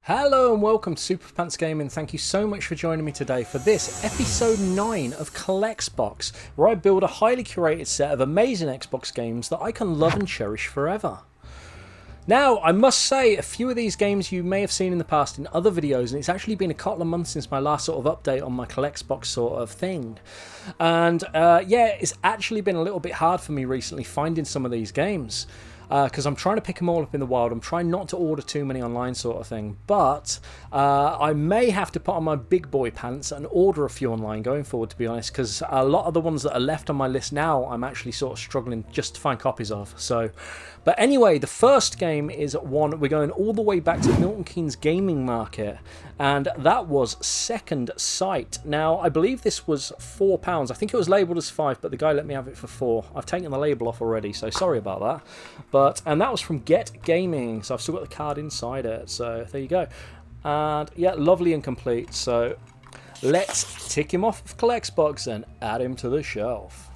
Hello and welcome to Super Pants Gaming. Thank you so much for joining me today for this episode 9 of ColleXbox, where I build a highly curated set of amazing Xbox games that I can love and cherish forever. Now, I must say, a few of these games you may have seen in the past in other videos, and it's actually been a couple of months since my last sort of update on my ColleXbox sort of thing. And yeah, it's actually been a little bit hard for me recently finding some of these games. Because I'm trying to pick them all up in the wild. I'm trying not to order too many online sort of thing. But I may have to put on my big boy pants and order a few online going forward, to be honest. Because a lot of the ones that are left on my list now, I'm actually sort of struggling just to find copies of. But anyway, the first game is one, we're going all the way back to Milton Keynes Gaming Market. And that was Second Sight. Now, I believe this was £4. I think it was labelled as 5, but the guy let me have it for 4. I've taken the label off already, so sorry about that. And that was from Get Gaming, so I've still got the card inside it, so there you go. And yeah, lovely and complete. So let's tick him off of ColleXbox and add him to the shelf.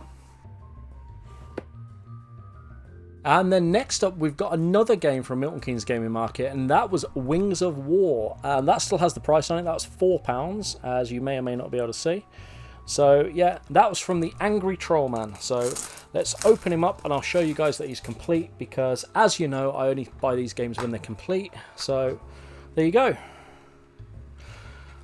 And then next up, we've got another game from Milton Keynes Gaming Market, and that was Wings of War. And that still has the price on it. That was £4, as you may or may not be able to see. So yeah, that was from the Angry Trollman. So let's open him up and I'll show you guys that he's complete, because as you know, I only buy these games when they're complete. So there you go.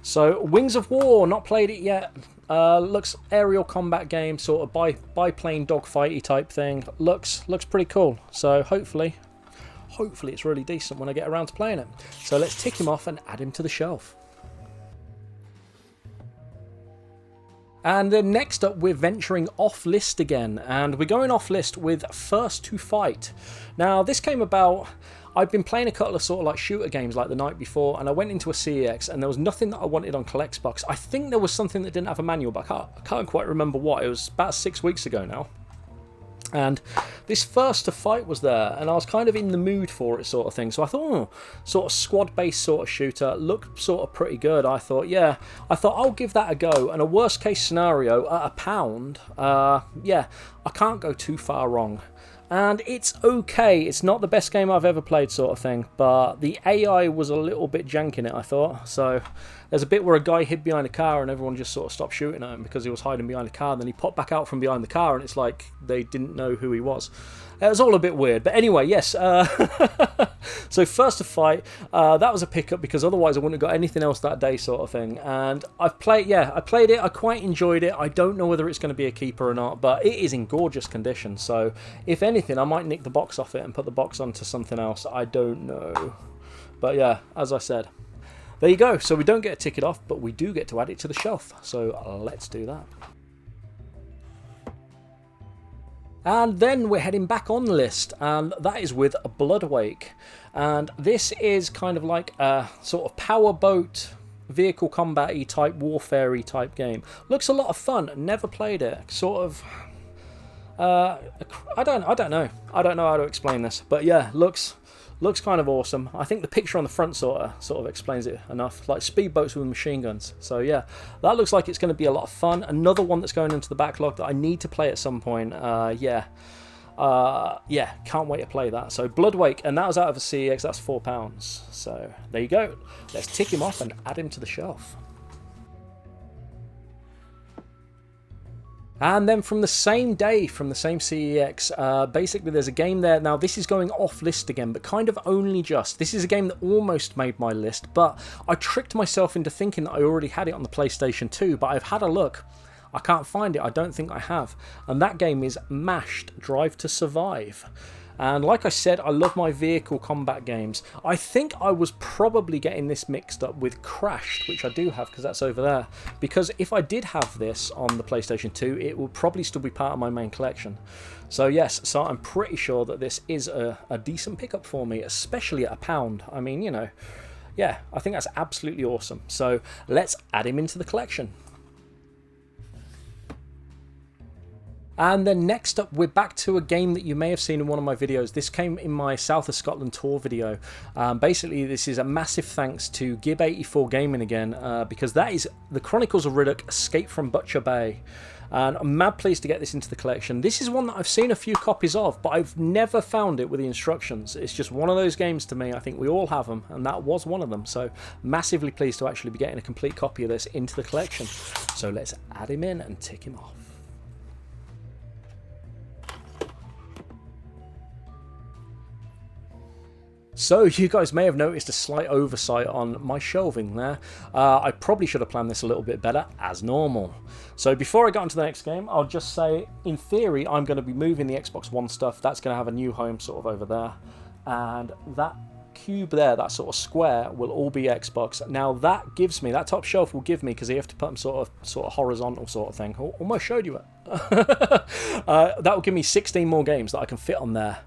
So Wings of War, not played it yet. Looks aerial combat game, sort of biplane dogfighty type thing. Looks pretty cool. So hopefully it's really decent when I get around to playing it. So let's tick him off and add him to the shelf. And then next up, we're venturing off list again, and we're going off list with First to Fight. Now, this came about, I'd been playing a couple of sort of like shooter games like the night before, and I went into a CEX, and there was nothing that I wanted on ColleXbox. I think there was something that didn't have a manual, but I can't quite remember what. It was about 6 weeks ago now. And this First to Fight was there, and I was kind of in the mood for it sort of thing. So I thought, oh, sort of squad-based sort of shooter, looked sort of pretty good. I thought I'll give that a go. And a worst-case scenario, at £1, yeah, I can't go too far wrong. And it's okay. It's not the best game I've ever played sort of thing, but the AI was a little bit jank in it, I thought. So there's a bit where a guy hid behind a car and everyone just sort of stopped shooting at him because he was hiding behind a car. And then he popped back out from behind the car and it's like they didn't know who he was. It was all a bit weird. But anyway, yes. So First to Fight, that was a pickup because otherwise I wouldn't have got anything else that day sort of thing. And I played it. I quite enjoyed it. I don't know whether it's going to be a keeper or not, but it is in gorgeous condition. So if anything, I might nick the box off it and put the box onto something else. I don't know. But yeah, as I said, there you go. So we don't get a ticket off, but we do get to add it to the shelf. So let's do that. And then we're heading back on the list, and that is with Bloodwake. And this is kind of like a sort of powerboat, vehicle combat-y type, warfare-y type game. Looks a lot of fun. Never played it. Sort of, I don't know. I don't know how to explain this, but yeah, looks kind of awesome. I think the picture on the front sort of explains it enough. Like speedboats with machine guns. So yeah, that looks like it's going to be a lot of fun. Another one that's going into the backlog that I need to play at some point. Yeah, can't wait to play that. So Bloodwake, and that was out of a CEX. That's £4. So there you go. Let's tick him off and add him to the shelf. And then from the same day, from the same CEX, basically there's a game there. Now this is going off list again, but kind of only just. This is a game that almost made my list, but I tricked myself into thinking that I already had it on the PlayStation 2, but I've had a look. I can't find it. I don't think I have. And that game is Mashed Drive to Survive. And like I said, I love my vehicle combat games. I think I was probably getting this mixed up with Crashed, which I do have because that's over there. Because if I did have this on the PlayStation 2, it would probably still be part of my main collection. So yes, so I'm pretty sure that this is a decent pickup for me, especially at £1. I mean, you know, yeah, I think that's absolutely awesome. So let's add him into the collection. And then next up, we're back to a game that you may have seen in one of my videos. This came in my South of Scotland tour video. Basically, this is a massive thanks to Gib84 Gaming again, because that is the Chronicles of Riddick Escape from Butcher Bay. and I'm mad pleased to get this into the collection. This is one that I've seen a few copies of, but I've never found it with the instructions. It's just one of those games to me. I think we all have them, and that was one of them. So massively pleased to actually be getting a complete copy of this into the collection. So let's add him in and tick him off. So you guys may have noticed a slight oversight on my shelving there. I probably should have planned this a little bit better, as normal. So before I get on to the next game, I'll just say, in theory, I'm going to be moving the Xbox One stuff. That's going to have a new home sort of over there. And that cube there, that sort of square, will all be Xbox. Now that gives me, that top shelf will give me, because you have to put them sort of horizontal sort of thing. Almost showed you it. That will give me 16 more games that I can fit on there.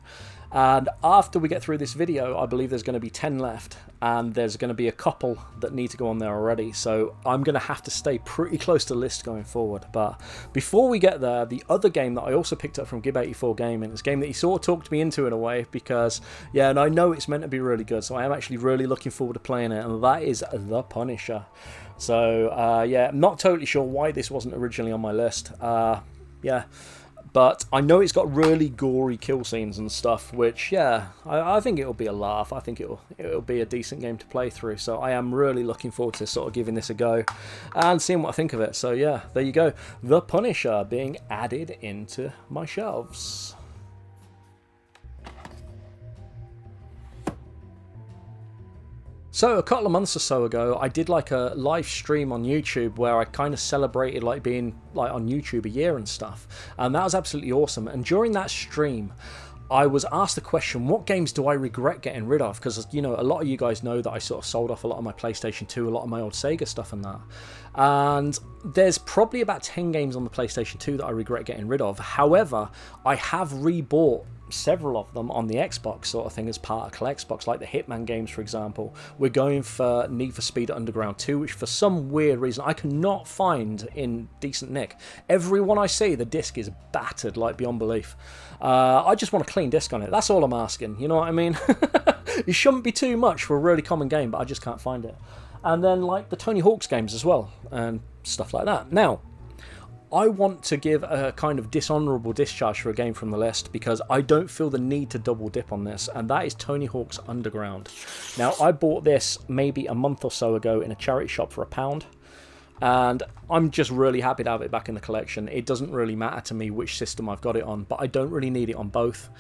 And after we get through this video, I believe there's going to be 10 left, and there's going to be a couple that need to go on there already, so I'm going to have to stay pretty close to the list going forward. But before we get there, the other game that I also picked up from Gib84 Gaming is a game that he sort of talked me into in a way, because, yeah, and I know it's meant to be really good, so I am actually really looking forward to playing it, and that is The Punisher. So, yeah, I'm not totally sure why this wasn't originally on my list. Yeah. But I know it's got really gory kill scenes and stuff, which, yeah, I think it'll be a laugh. I think it'll be a decent game to play through. So I am really looking forward to sort of giving this a go and seeing what I think of it. So yeah, there you go. The Punisher being added into my shelves. So a couple of months or so ago, I did like a live stream on YouTube where I kind of celebrated like being like on YouTube a year and stuff, and that was absolutely awesome. And during that stream, I was asked the question, what games do I regret getting rid of? Because, you know, a lot of you guys know that I sort of sold off a lot of my PlayStation 2, a lot of my old Sega stuff and that. And there's probably about 10 games on the PlayStation 2 that I regret getting rid of. However, I have rebought several of them on the Xbox sort of thing as part of ColleXbox, like the Hitman games, for example. We're going for Need for Speed Underground 2, which for some weird reason I cannot find in decent nick. Every one I see, the disc is battered like beyond belief. I just want a clean disc on it. That's all I'm asking, you know what I mean? It shouldn't be too much for a really common game, but I just can't find it. And then like the Tony Hawk's games as well, and stuff like that. Now, I want to give a kind of dishonourable discharge for a game from the list, because I don't feel the need to double dip on this, and that is Tony Hawk's Underground. Now, I bought this maybe a month or so ago in a charity shop for £1, and I'm just really happy to have it back in the collection. It doesn't really matter to me which system I've got it on, but I don't really need it on both.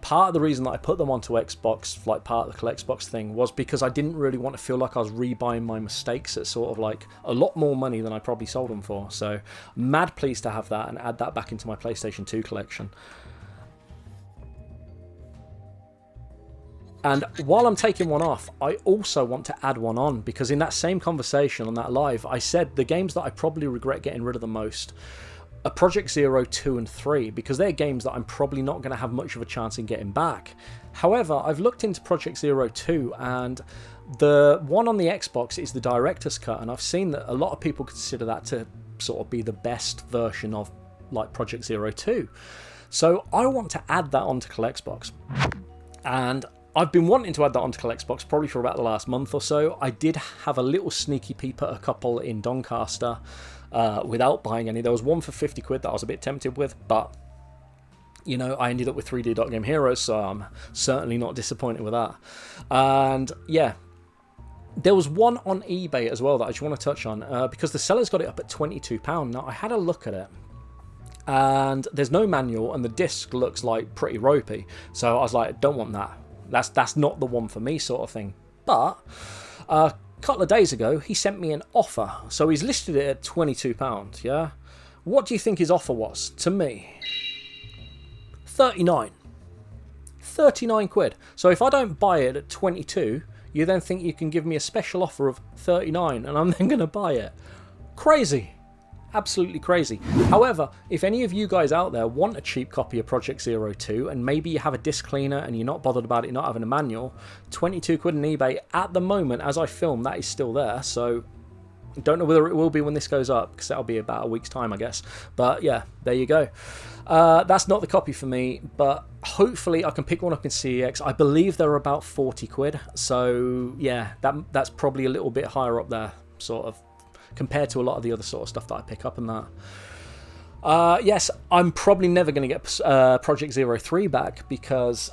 Part of the reason that I put them onto Xbox, like part of the ColleXbox thing, was because I didn't really want to feel like I was rebuying my mistakes at sort of like a lot more money than I probably sold them for. So, mad pleased to have that and add that back into my PlayStation 2 collection. And while I'm taking one off, I also want to add one on, because in that same conversation on that live, I said the games that I probably regret getting rid of the most are Project Zero 2 and 3, because they're games that I'm probably not going to have much of a chance in getting back. However, I've looked into Project Zero 2, and the one on the Xbox is the Director's Cut, and I've seen that a lot of people consider that to sort of be the best version of like Project Zero 2. So I want to add that onto ColleXbox, and I've been wanting to add that onto ColleXbox probably for about the last month or so. I did have a little sneaky peep at a couple in Doncaster without buying any. There was one for 50 quid that I was a bit tempted with, but you know, I ended up with 3D Dot Game Heroes, so I'm certainly not disappointed with that. And yeah, there was one on eBay as well that I just want to touch on, because the seller's got it up at £22. Now, I had a look at it, and there's no manual, and the disc looks like pretty ropey, so I was like, don't want that. That's not the one for me sort of thing. But a couple of days ago, he sent me an offer. So he's listed it at £22, yeah? What do you think his offer was to me? 39. 39 quid. So if I don't buy it at 22, you then think you can give me a special offer of 39, and I'm then going to buy it. Crazy. Absolutely crazy. However, if any of you guys out there want a cheap copy of Project Zero 2, and maybe you have a disc cleaner and you're not bothered about it not having a manual, 22 quid on eBay at the moment as I film, that is still there. So don't know whether it will be when this goes up, because that'll be about a week's time, I guess. But yeah, there you go. That's not the copy for me, but hopefully I can pick one up in CEX. I believe they're about 40 quid. So yeah, that's probably a little bit higher up there, sort of, compared to a lot of the other sort of stuff that I pick up and that. Yes, I'm probably never going to get Project Zero 3 back, because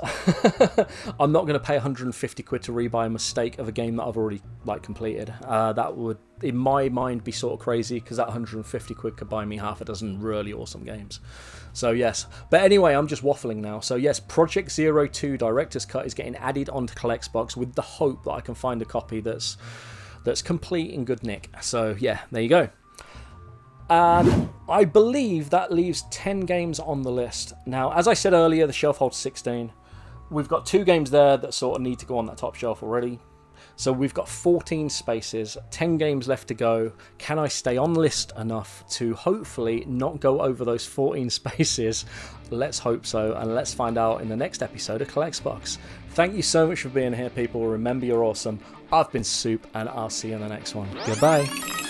I'm not going to pay 150 quid to rebuy a mistake of a game that I've already completed. That would, in my mind, be sort of crazy, because that 150 quid could buy me half a dozen really awesome games. So yes, but anyway, I'm just waffling now. So yes, Project Zero 2 Director's Cut is getting added onto ColleXbox with the hope that I can find a copy that's complete in good nick. So yeah, there you go. And I believe that leaves 10 games on the list. Now, as I said earlier, the shelf holds 16. We've got 2 games there that sort of need to go on that top shelf already. So we've got 14 spaces, 10 games left to go. Can I stay on the list enough to hopefully not go over those 14 spaces? Let's hope so, and let's find out in the next episode of ColleXbox. Thank you so much for being here, people. Remember, you're awesome. I've been Soup, and I'll see you in the next one. Goodbye.